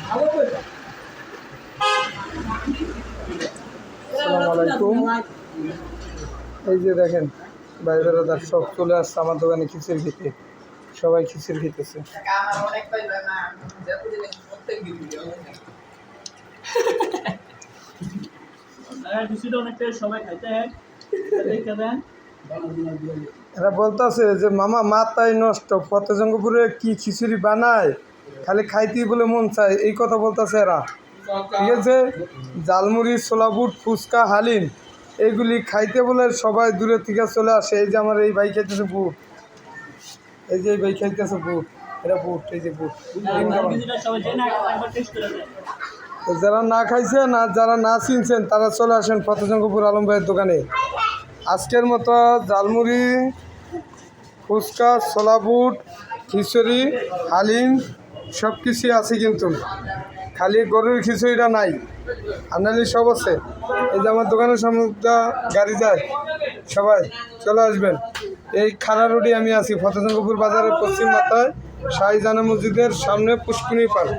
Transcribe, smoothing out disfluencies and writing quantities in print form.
আসসালামু আলাইকুম। এই যে দেখেন ভাই বেড়াদার সব চলে আসছে আমার দোকানে খিচুড়ি খেতে। সবাই খিচুড়ি খেতেছে। এরা বলতেছে যে মামা মাথায় নষ্ট, ফতেজঙ্গপুরে কি খিচুড়ি বানায়, খালি খাইতেই বলে মন চায়, এই কথা বলতেছে এরা। ঠিক আছে, জালমুড়ি, ছোলা বুট, ফুচকা, হালিম এইগুলি খাইতে বলে সবাই দূরের থেকে চলে আসে। এই যে আমার এই ভাই খাইতেছে বুট, এই যে এই ভাই খাইতেছে বুট, এটা বুট, এই যে বুট। তো যারা না খাইছেন আর যারা না চিনছেন তারা চলে আসেন ফতেজঙ্গপুর আলম ভাইয়ের দোকানে। আজকের মতো জালমুড়ি, ফুচকা, ছোলা বুট, খিচুড়ি, হালিম সব কিছুই আছে, কিন্তু খালি গরুর খিচুড়িটা নাই। আপনাদের সব আছে। এই যে আমার দোকানের সামনে গাড়ি যায়, সবাই চলে আসবেন। এই খানা রুটি আমি আছি ফতেজঙ্গপুর বাজারের পশ্চিম মাথায় শাহজাহান মসজিদের সামনে পুষ্কুনি পার্ক।